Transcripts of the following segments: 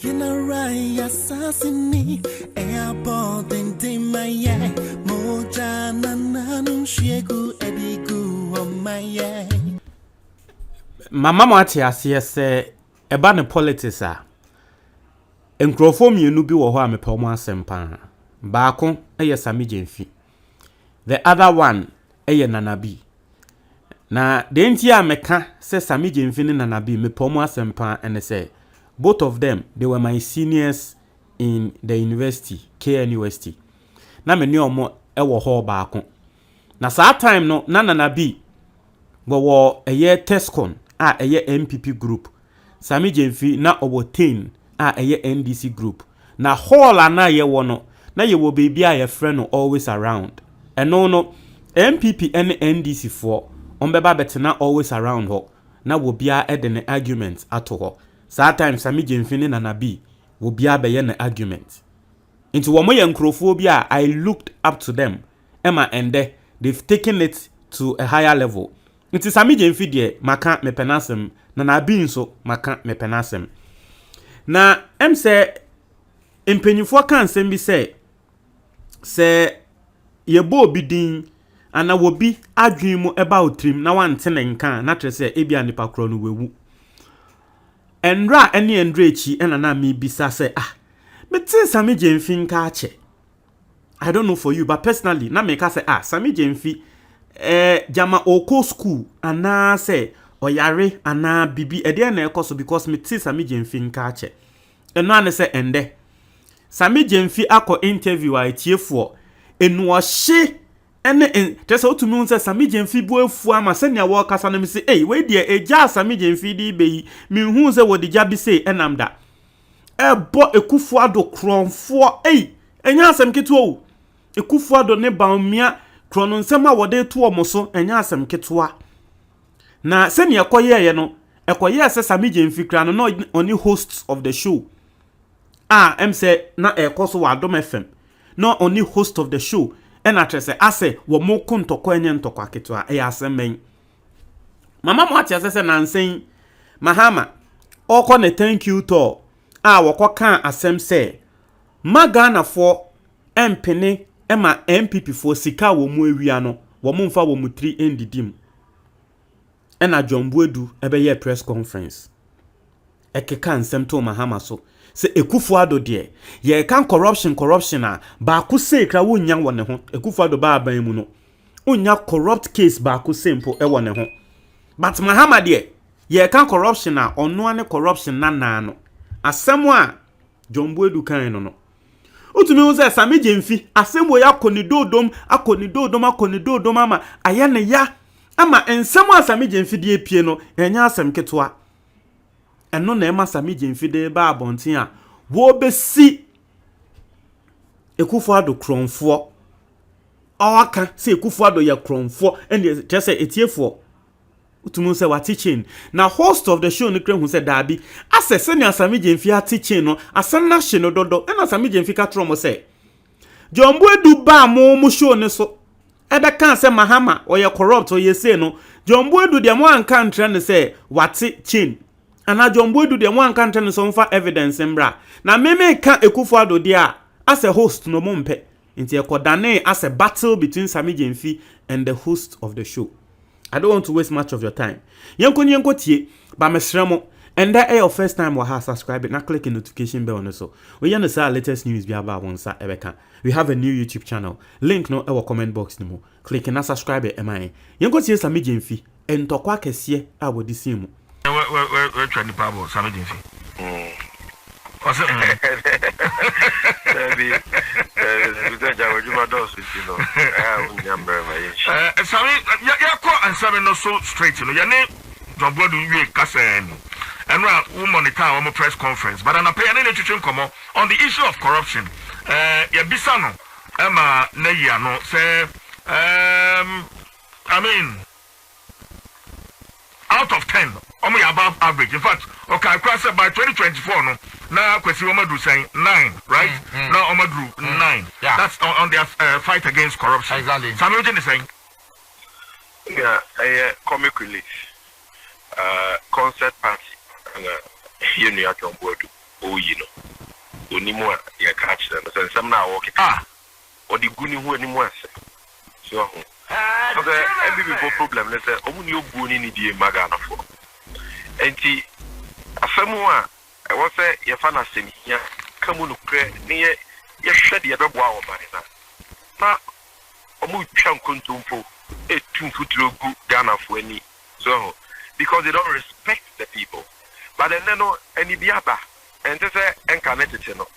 You know right, assassinate. Airport and Timaya. Moja nananum shegu edigu on my eye. Mama Mati asiye se eba ne politics a nkrofo mienu bi wo ho a mepe omo asempa baako eye Sammy Gyamfi the other one eye Nanabi na de nti a meka se Sammy Gyamfi ne Nanabi mepe omo asempa ene se both of them they were my seniors in the university KNUST na me ne omo ewo ho baako na saa time no na Nanabi wo eye Tescon a eye MPP group Sammy Gyamfi na obotain a eye NDC group na hall ana ye wono na ye wo baby a ye friend no always around eno no MPP and NDC for ombeba betena always around ho na wo bia e de ne argument ato ho saa time Sammy Gyamfi ne Nanabi wo bia be ye ne argument into wo moye nkrofo bi a I looked up to them ema ende they've taken it to a higher level. Nti Sammy Gyamfi de maka mepenasem na Nanabi nso maka mepenasem na se empenyifo kan nsem bi se yebo obi din ana wobi adwen mu eba otrim na wante ne nkan na tre se ebia nipa kro no wewu enra ene endra echi ena na me bisa se meti Sammy Gyamfi nka ache. I don't know for you but personally na me ka se Sammy Gyamfi jama oko school ana se oyare ana bibi ede na ekoso because me ti Sammy Gyamfi nka ache eno ane se ende Sammy Gyamfi akọ interview a etiefo enu ohye ene tese otumi unse Sammy Gyamfi bu afu ama se ne wo kasa na me se we de eja Sammy Gyamfi di beyi me hu se wo de ja bi se enamda bo ekufu ado kronfo enya asem keto ekufu ado ne baumia krono nsema wode to omoso enya asem ketoa na se ne ekoye ye no ekoye se Sammy Gyamfi kra no oni host of the show say na ekoso wa Adom FM no oni host of the show and atrese ase wo mo kuntoko enye ntoko ketoa asem mama mo ati ase na nsen mahama oko ne thank you to woko kan asem se magana for empene ema MPP for sika wo mu awia no wo mu mfa wo mu 3 ndidim ena John Buedu ebe ye press conference ekeka nsem to mahama so se Ekufuado de ye kan corruption ba ku se kra wonya wone ho Ekufuado ba aban mu no onya corrupt case ba ku simple e wone ho but mahama de ye kan corruption ono ane corruption na no asem a John Buedu kan no otumi wo se Sammy Gyamfi asem ya konidodom ama aye ne ya ama ensem a Sammy Gyamfi de epie no enya asem ketoa eno na ema Sammy Gyamfi de ba abonten a wo besi Ekufuado kronfo awaka se Ekufuado ya kronfo ene tese etiefo utumu se wa teaching na host of the show ne kran hu se dabi asese ne Sammy Gyamfi a teaching no asanna hye no dodo ena Sammy Gyamfi ka tro mo se John Buedu ba mo show ne so ebe kan se mahama oye corrupt oye se no John Buedu de mo anka ntre ne se wate chain ana John Buedu de mo anka ntre ne so mfa evidence mbra na meme ka Ekufuado de as a host no mompe nti ekodane as a battle between Sammy Gyamfi and the host of the show. I don't want to waste much of your time. Yenko tie ba mesremo and that your first time wa subscribe na click the notification bell on so. We yan the latest news bi aba wonsa ebeka. We have a new YouTube channel. Link no our comment box ni mo. Click na subscribe e man. Yenko tie Sammy Gyamfi entokwa kese a wodi simu. We try the power Sammy Gyamfi. What's it? Sorry, and sorry, no so straight. Your name, John Buedu, you Cassan. And woman, the town, press conference. But I'm paying any to come on the issue of corruption. Bisano, Emma Neyano, say, I mean, out of 10, only above average. In fact, okay, I crossed by 2024. No, now Kwesi Omadru saying 9, right? Now Omadru 9. Yeah. That's on their fight against corruption. Exactly. Samuel Jen is saying, yeah, a comic relief, concert party, and John Buedu. oh you know onimwa ya catch them so some now okay or the guni who anymore so the every problem let's say omu you buni ni die magana for enti afemwa I was say your fan as in here come on near your shed your double hour na omu chan kuntumpo a 2 foot good Ghana for any so because they don't respect the people but then no any biaba and they say incarnated no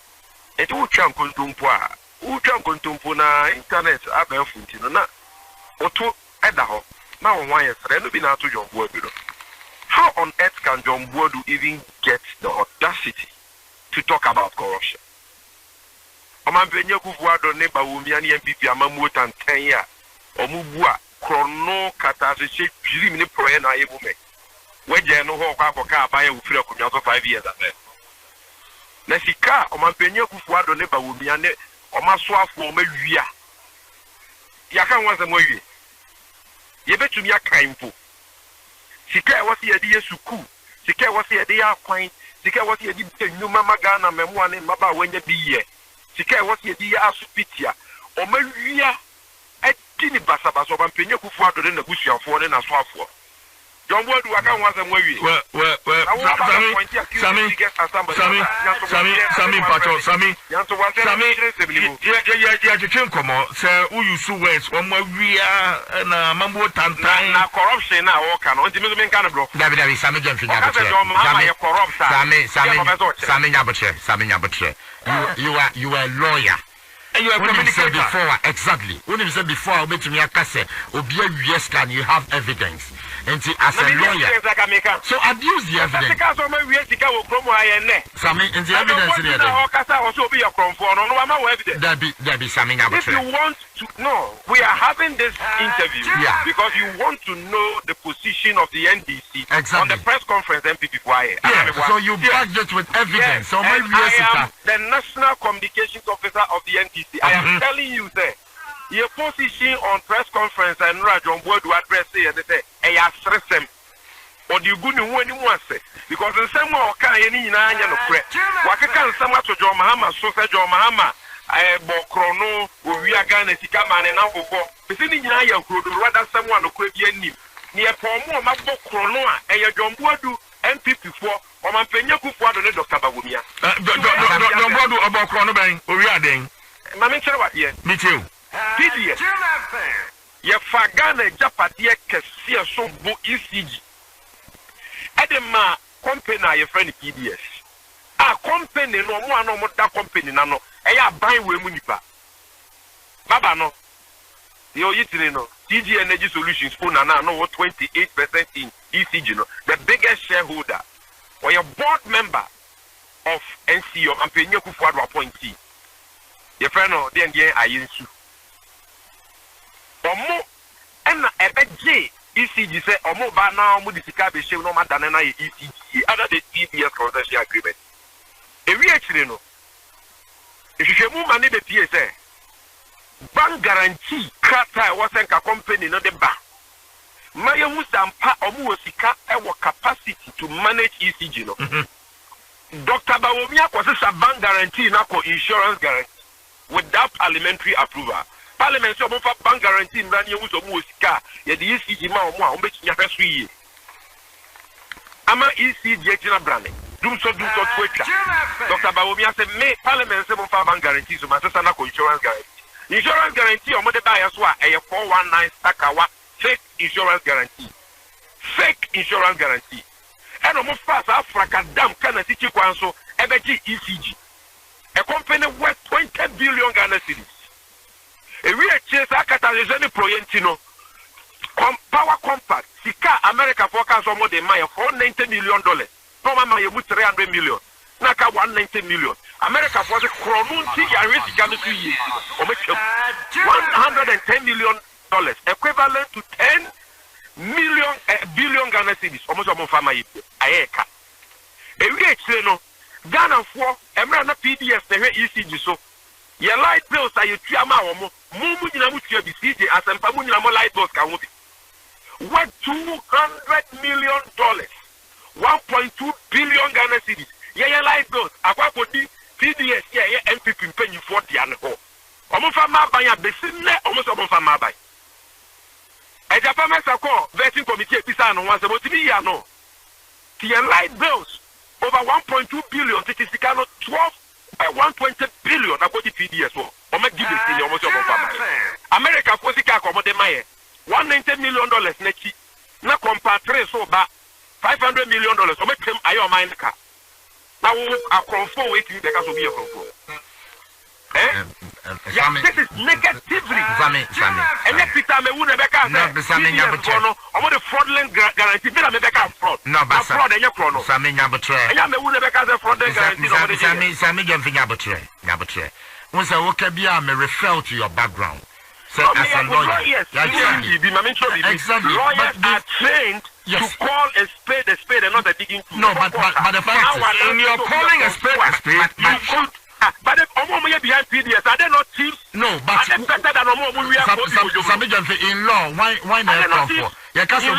it will chan kuntumpo na internet abenfuntino na oto edaho na won yesterday no be na to John Boadu. How on earth can John Boadu even get the audacity to talk about corruption? Omampenye Kufuado ne Bawumia ni MPP amamu tan 10 years. Omubua krono kata se jiri ni proye na yebume. Weje no ho kwa ka abaye ufire akonya so 5 years abe. Na sika omampenye Kufuado ne Bawumia ne omaso afo omawia. Yaka wanza mwawie. Yebetumi akanfo. Sika wasi yedi yesuku. Sika wasi yedi ya kwan. Sika wasi yedi nyuma magana memwane maba wenye biye. Sika wasi yedi ya asupitia. Omawia etini basabaso bampenye Kufuado ne nabusuafo ne nasoafo. John Boadu aka wanza mwawie. Sami pacho Sami ya chenkomo se uyusu west omawia na mambo tantan na corruption na oka no ntimi me nka no bro David Sami Gemfinya Sami Nyabotre you are a lawyer and you are communicator before exactly when you said before obetumi akase obia yes can you have evidence and as a lawyer so abuse the evidence Sami in the evidence there that be Sami Nyabotre. If you want to know we are having this interview because you want to know the position of the NDC on the press conference MPP so you backed it with evidence so I am the National Communications Officer of the NDC. I am telling you that your position on press conference and John Boadu address and they say, "Hey, I stress them." Or do you go to one say? Because in some way, can any nanya no credit. What can someone to John Mahama? So say John Mahama. I Bokrono, we are going to see come and now for. But in Naya, could rather someone who could be any near Pomo, Mabo Krono, and your John Boadu MPP for. Or my Penya Kufuado, Dr. Bawumia. John Boadu about Krono Bang, or Yading. Mamma, what ye? Me too. PDS. Ye fagana japatie kesia so bo ECG. Edema company ye friend PDS. A company no mo ano mo da company na no. Eya ban we mu nipa. Baba no. Ye oyitire no. TG Energy Solutions own na no 28% in ECG no. The biggest shareholder or your board member of NCO Ampenye Kufuado appointee. Ye friend no den ayensu. Omo ena ebeje ECG say omo ba na omo disika be shew no madane na ECG under the TBS concession agreement. Ewi akire no. Ehwehwemu mane be pie say bank guarantee krata was nka company no de ba. Maye musampa omo osika ewo capacity to manage ECG no. Dr. Bawumia kwase bank guarantee na ko insurance guarantee without parliamentary approval. Parliament so for bank guarantee nran ye wuso mu osika ye de ECG ma omo a ombetinya hweso yi ama ECG ejina brane dum so twetwa Dr. Bawumia say me parliament say for bank guarantee so masesa na ko insurance guarantee omo de ba ya so a eye 419 stakawa fake insurance guarantee and omo fast Africa dam kana tiki kwanso ebeji ECG a company worth 20 billion Ghana cedis. A real chase akatalizeni proyentino. Power compact. Sika America forecast more than my $490 million. No mama you put 300 million. Naka 190 million. America for the chronunti ya risk gonna 2 years. $110 million. Equivalent to 10 million billion Ghana cedis. Almost a farmer ayeka. A real chase no. Ghana for America PDS the ECG so. Your light bills are you triama or Mumu Namutia be CJ as and Pamunia light bills can be. What $200 million, 1.2 billion Ghana cedis. ye light bills akwa kodi PDS ye MPP mpanyifo dia ne ho omofa maban ya besine omoso omofa maban Ejapa Mesako vetting committee pisa no once about me ya no the light bills over 1.2 billion tikisikano 120 billion akodi PDS o make give it in almost omofa America for sika akomode maye $190 million nechi na compare so ba $500 million o make them ayo mine ka now a confirm waiting because of be a confirm yeah, this is negatively. Sami. And let Peter me who Rebecca Sami Nyabutre. I'm the fraudulent guarantee. Peter Rebecca fraud. No, but fraud and your chrono. Sami Nyabutre. And you me who Rebecca fraudulent guarantee. Sami Nyabutre. Once I walk up here, me refer to your background. So as a lawyer, yes, lawyers are trained to call a spade and not a digging. No, but the fact is, in your calling a spade, you should. But if Omo behind PDS, are they not thieves? No, but are they better than Omo we are in law, why not for? You can't be a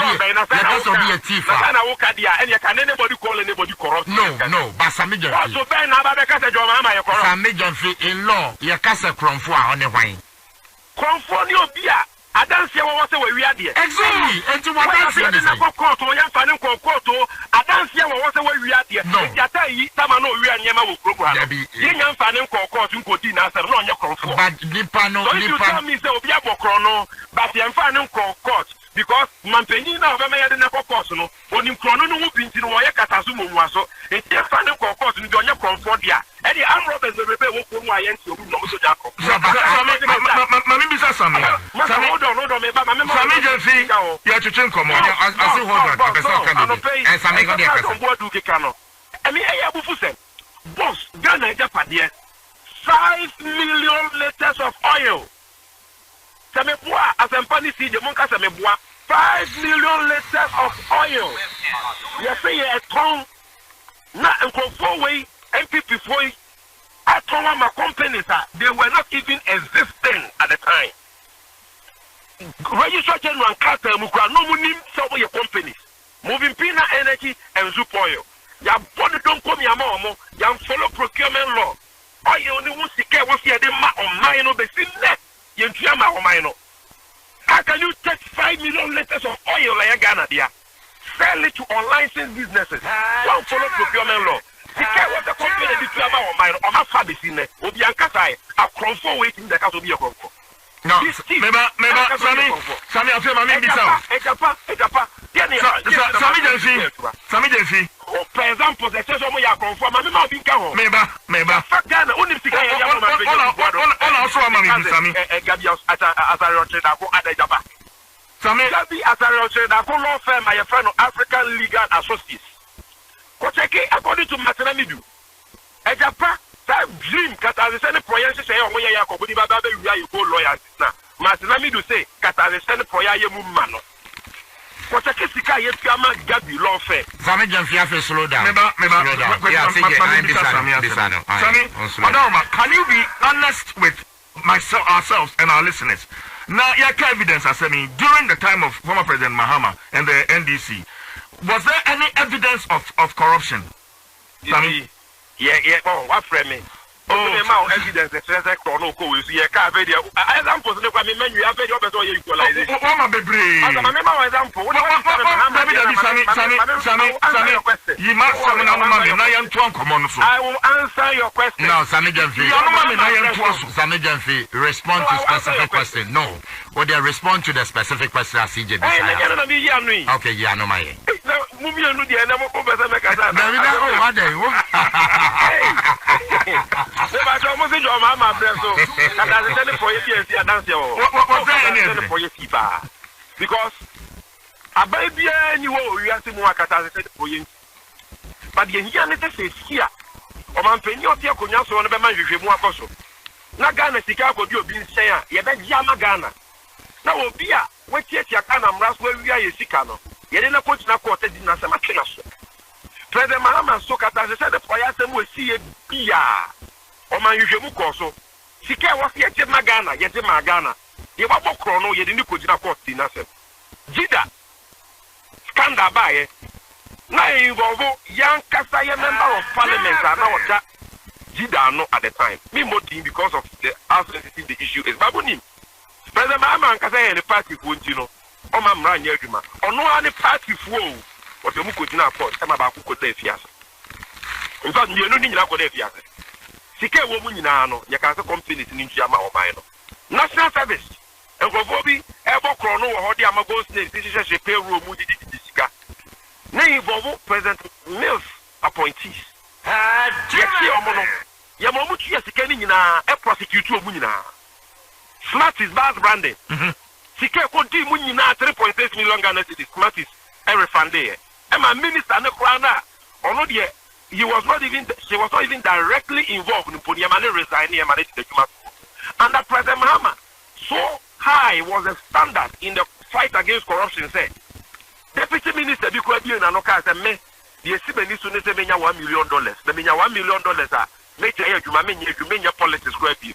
thief. And you can anybody call anybody corrupt. No, but Sami Janfi. So Ben Ababeka said, "Joma, corrupt." Sami Janfi in law, you can't say Kromfo on the wine. Kromfo ni obia. I don't see what we are there. Exactly. And to what I say, I don't see what we are there. No. Tamano, we are near program. Young Fanning court in Cotina, no, your comfort. But Nipano, so you tell me, so we are chrono, but the Fanning court because Mampenina of a man in a personal, when you chrono whoop into Wayakasumu was so, it's just Fanning court in your comfort. And the arm robbers will rebel who I am to know so Jacob. Sami Janfi, you have to change come on. I see hold on. And Sami Janfi. I mean, I have to say, boss, Ghana Japan, 5 million liters of oil. Samebua, as a funny see the Monka Samebua, 5 million liters of oil. You say a ton, not in control way, MPP for my companies, they were not even existing at the time. Registrar General Carter, Mukra, no money, some of your companies. Moving Pina Energy and Zup Oil. Ya body don't come your mom, you follow procurement law. Or you only want to care what's your demand on mine or the net. You drama on mine. How can you take 5 million liters of oil like Ghana, dear? Sell it to unlicensed businesses. Don't follow procurement law. The care what the company did drama on mine or my father's in there. Or the Ankasai, a confirm waiting the house will be a confirm. No, Sami, I feel my name is Sami Janfi. For example, the says of my confirm, I'm not being called. Maybe. Ghana, only to Sami, as I rotate, I go at the Jabba. Sami, as I rotate, I go law firm, my friend of African Legal Associates. According to Matanamidu, a Japan. That dream, Catazan Proyas say, oh, yeah, Kobudi Baba, you go lawyers now. Matanami do say, Catazan Proya Mumano. What a Kissika, yes, Kama Gabi law fair. Sami Janfi, slow down. Madama, can you be honest with ourselves and our listeners? Now, yeah, evidence, I mean, during the time of former President Mahama and the NDC, was there any evidence of corruption? Sami? Yeah, what frame me? Oh, evidence that says that chrono co is here. I am posting the menu. You have very better equalization. What my baby? I remember my example. I will answer your question. No, Sami Janfi. Sami Janfi, respond to specific question. No. Or they respond to the specific question as CJ. Okay, yeah, no, my. Because a baby anyway, you have to more catastrophe for you. But the Yanita says here, or man, Penny or Tia Cunyaso on the man you more coso. Nagana Chicago, you being saying, Yabet Yamagana. Now, Bia, what yet Yakana Ras where we are a Sicano. Yet in a coach now quoted in a Samakinas. President Mahama Sokata said the Poyasem will see a Bia. Or man, you should also. Sika was yet Magana, yet Magana. You were chrono, you didn't put in a court in us. Jida. Scandal by na involve young kasa member of parliament and now that Jidano at the time. Me motive because of the how sensitive the issue is. Babunim. President Mahama kasa the party kuntino. O ma mra nya adwuma. Ono ani party fuo. O se mu kotina court. E ma ba akukota afiase. In fact, you no ni nyina koda afiase. Sike wo mu nyina no, ye kan se company ni ntua ma oban no. National service. Enkofo bi e bokro no wo hode amago state sise payroll mu di sika. Na involve President Mills appointees. Yesi omono. Ya mo mu tuya sika ni nyina e prosecute omu nyina. Smart is bad branding. Sika ko di mu nyina 3.6 million Ghana cedis. Smart is e refund e. E ma minister ne kra na ono de she was not even directly involved in Ponyamane resigning and managing the human. And that President Mahama, so high was the standard in the fight against corruption. Said Deputy Minister Bikwabi and Anoka said, "Me, the Sibeni Sunni say menya $1 million. The menya $1 million are major you menya politics go be.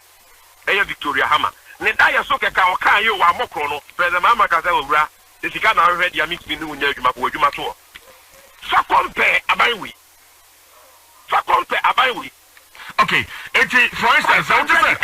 Eya Victoria Hammer. Ne daya so ke ka okan yo wa mokro no. President Mahama ka say owura. The sika na ready am meet me no nya adwuma ko adwuma to. Fakompe abaywi. Okay, for instance, I want to say,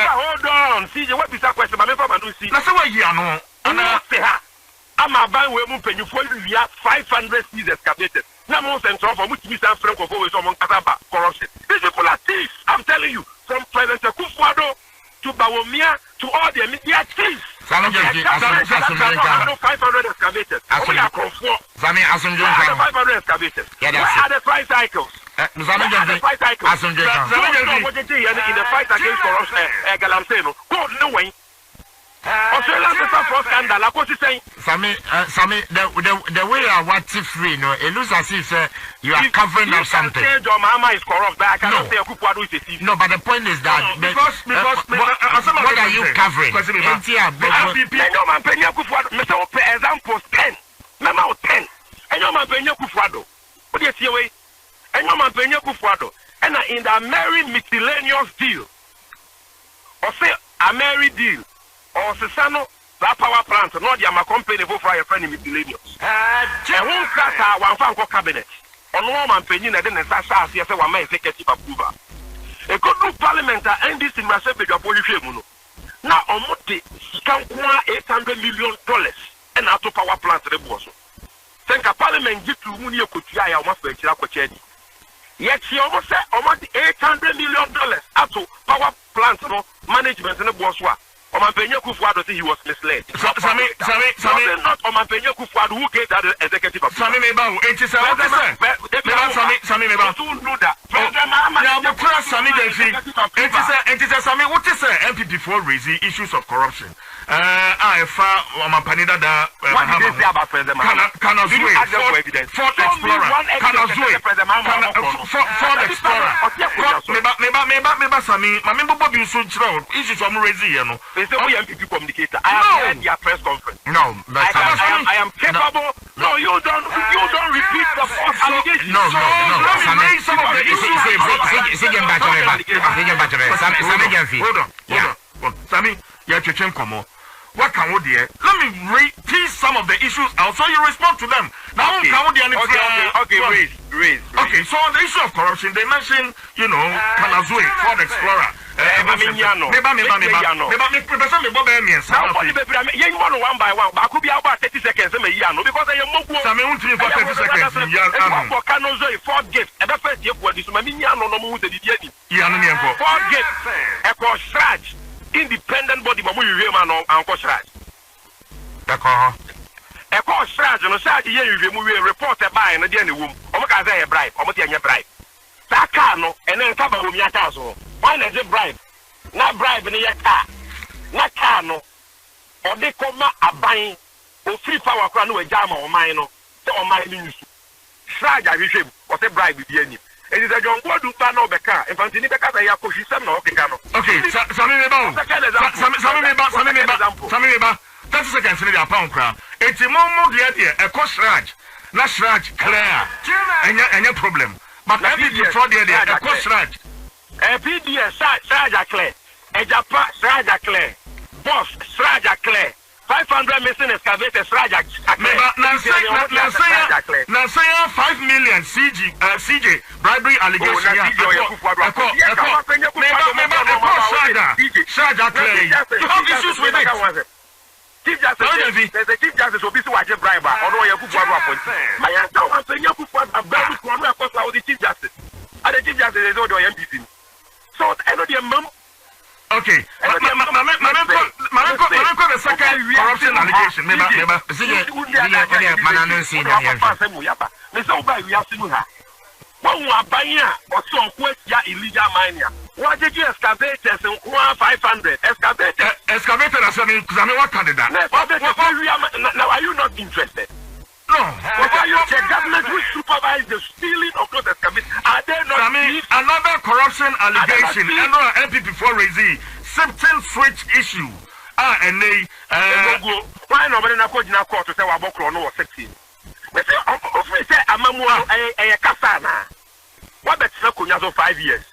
hold on, see, what is that question? I'm going to see. That's why you know. I'm a buying women pay you for 500 seeds excavated. Now, most central for which Mr. Franco always among corruption. These people are thieves, I'm telling you, from President Kufuado to Bawumia to all the media thieves. 500 excavated. Only a comfort. 500 excavated. Where are the 5 cycles? In the fight against corruption, Galamseno, go no way. Sami, the way I want to free, no, it looks as if you are covering up something. Your mama is corrupt, but I cannot say no, but the point is that because what are you covering? Examples 10, Mama 10, and your man Penya Kufuado. What do you see away? And your man Penya Kufuado, and in the Mary miscellaneous deal, or say a Mary deal. Or Sesano, that power plant, not the company for a friend miscellaneous. And one class, one fanco cabinet. On one penny, and then Sasha, yes, one may take a tip approval. A good new parliament and this in Masepe of Polifimuno. Now, on Motti, $800 million and out of power plant the boss. Think a parliament give to Munio Kutia, almost for Chiraco. Yet she almost said almost $800 million out of power plant management in the boss. Omanpenyo Kufuado say he was misled. Sami, not Omanpenyo Kufuado who gave that executive approval. Sami Meba, 87%. Sami Meba. Don't do that. Now, the press, Sami Denfi, 87%. Sami, what is MPP for raising issues of corruption? I found Omanpanida da. What did they say about President Mahama? Kanazwe, Ford Explorer, Kanazwe, Ford Explorer. Meba Sami, Mambo Bobby Suchro, issues from raising, you know. They say we MPP communicator. I have heard their press conference. No, I am capable. No, you don't repeat the false allegation. No. Some of the issues. Hold on. Sami, you're Chechen Komo. What can we do? Let me tease some of the issues out so you respond to them. Now, okay, raise. Okay, so on the issue of corruption, they mentioned, Kanazwe, Ford Explorer. One by one, but I could be about 30 seconds because I am more for 30 seconds. For Kanazwe, Ford Gate, and the first year for this Maminiano no more than the Ford Gate, a Shraj, independent body, Mamu Yeman and Koshraj. A Koshraj, and a Shraj, you report a buy in the Jenny womb. Omaka a bribe, Omotia bribe. Takano, and then Tabarum Yakazo. Why not a bribe? Not bribe in a car. Not cano. Or they come a buying or free power crown with jam or mine or my news. Shraj, I wish him was a bribe with the enemy. It is a John Ward to turn over the car. And Fantini Becca, I have pushed some no cano. Okay, Sammy, 30 seconds in the pound crown. It's a moment the a cost Shraj. Not Shraj, clear. And your problem. But I did before the a cost Shraj. A PDS, Sraja Clay, a Japa, Sraja Clay, Boss, Sraja Clay, 500 missing excavators. Now say 5 million CJ bribery allegation. You have issues with it. Chief Justice, there's a Chief Justice who is watching bribe, although you put one point. My answer was saying you put one bribe one cost out the Chief Justice. And the Chief Justice is all the MPC. So I know the mum. Okay. The second corruption allegation. Illegal mining. What did you excavate as 500? Excavated as what candidate? Now, are you not interested? No. What are you? The government will supervise the stealing of those excavations. Are they not? Another corruption allegation. Another MPP for raising September switch issue. And they why nobody na court na court to say wa bokro no was 16. We say amamu a kasana. What bet na kunya so 5 years.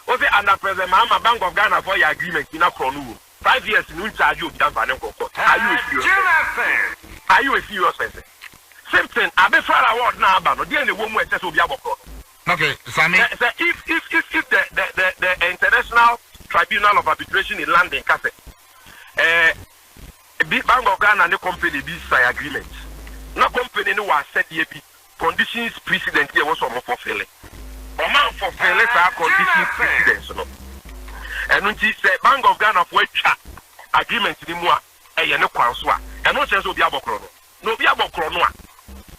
O say under President Mahama Bank of Ghana for your agreement in a chrono. 5 years in charge you dan for court. Are you serious? Are you a serious person? Same thing. Abe Fara award na aba no. Dey na wo mu ese so bi abokro. Okay, Sammy. If the International Tribunal of Arbitration in London Cafe Bank of Ghana and the company be sign agreement. No company no was set here conditions precedent here was almost fulfilling. Or man fulfilling our conditions precedents no. And when she said Bank of Ghana for agreement ni mo e ye ne kwanso a e no sense obi abokro no. No obi abokro no a.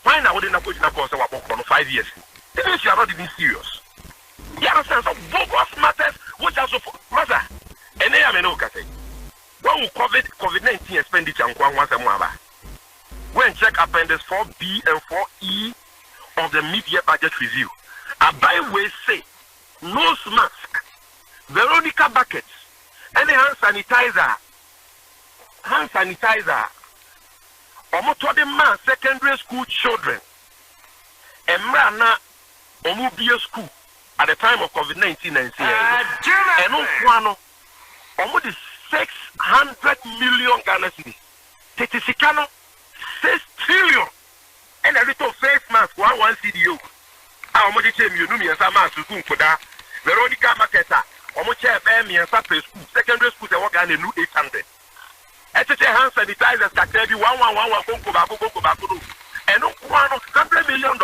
Why na we dey na go na cause we abokro no 5 years. It means you are not even serious. You understand some bogus matters which are so matter. And they are no say. When we COVID-19 expenditure and when check appendix 4B and 4E of the mid-year budget review, a byway say nose mask, Veronica buckets, any hand sanitizer, almost 20 man secondary school children, and Mrana Omubia school at the time of COVID-19 and no almost 600 million Ghana cedis. Tetisicano 6 trillion. And a little face mask 1 CDO. How much you know me as a mask to for that? Veronica Maketa, almost me and secondary school they work on a new 800. HH hand sanitizers can tell you 111 and $100 million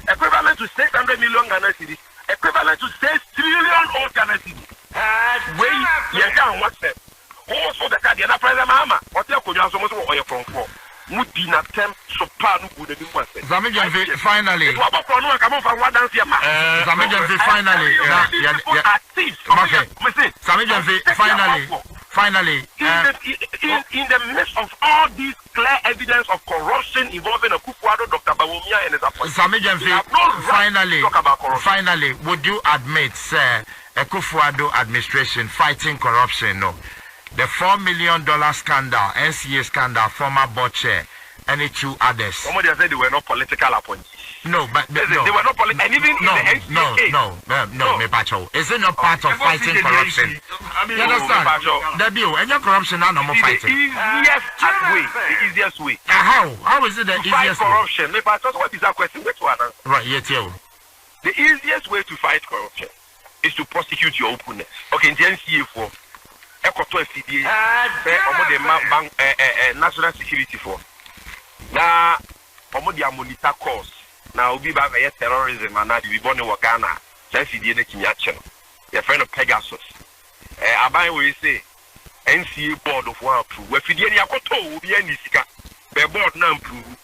equivalent to 600 million Ghana cedis, equivalent to 6 trillion old Ghana cedis. Wait, you can't watch them. Also, the Canadian President Mahama, what you could also or from for. Would be not attempt so far no good in one thing. Finally. Finally. In the midst of all these clear evidence of corruption involving Akufo-Addo, Dr. Bawumia and his appointment. Finally, would you admit, sir, Akufo-Addo administration fighting corruption? No. The $4 million scandal, NCA scandal, former board chair, and the 2 others. Somebody said they were not political appointees. No, but they were not political. And even no, in the NCA. No, Mepacho. Is it not part of fighting corruption? You understand? Debut, and your corruption are no more fighting. The easiest way. How? How is it the easiest way? Fight corruption. Mepacho, what is that question? Which one? Right, yes, you. The easiest way to fight corruption is to prosecute your opponents. Okay, in the NCA for Ekoto FCDA, national security for. Now, omo monitor course. Now, we have terrorism and now we born in Ghana. FCDA ne kinyache. Your friend of Pegasus. Abai we say NCA board of one approve. We FCDA ni akoto will be any sika. The board na approve.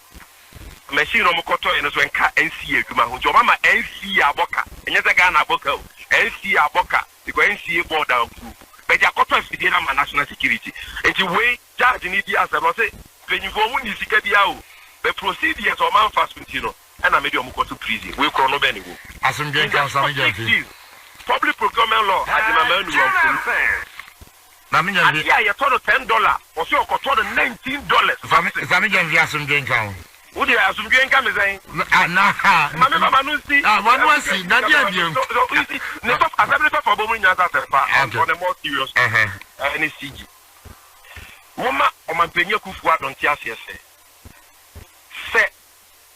Machine omo koto eno so enka NCA kuma ho. Mama NCA aboka. Enyeza Ghana aboka. NCA aboka. Because NCA board approve. But they are cut off the national security. And the way judge need the answer, say, when you go in the the procedures of man fast with and I made you go to prison. We call no benny. As I'm getting public procurement law, I remember you told $10 or so, I told $19. Zamigan Yasum Game Count. Would you have some game coming saying? Mamma, see, one was see, not yet. For the more serious, any CG. Mama Omampenya Kufuor don't say say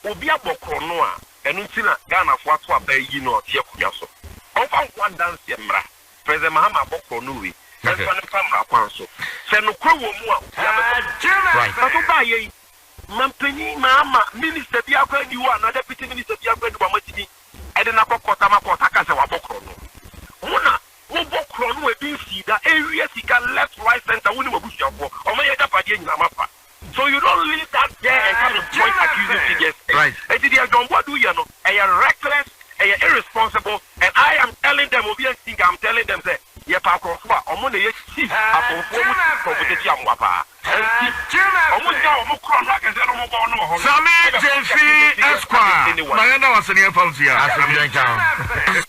obi abokro no a enu ntina Ghana fo ato abayi no tie kuya so onfa nkwa dance mra President Mahama abokro no we enfa ne pamra kwan so se no kro wo mu a right so ba ye Mampeni Mahama minister bi akwa di wo na deputy minister bi akwa di wa matini e de na kokota makota ka se wa bokro no muna wo bokro no e bi si da area sika left right center woni wabusuafo o ma ye da pade nyina mapa. So you don't leave that there and come to point accusing figures. Right. And the John Boadu, you know, they are reckless, they are irresponsible, and I am telling them, I'm telling them, say, yeah, Pakofua, I'm going to see a performance competition. Sammy Jensi Esquire. My was in your phone here.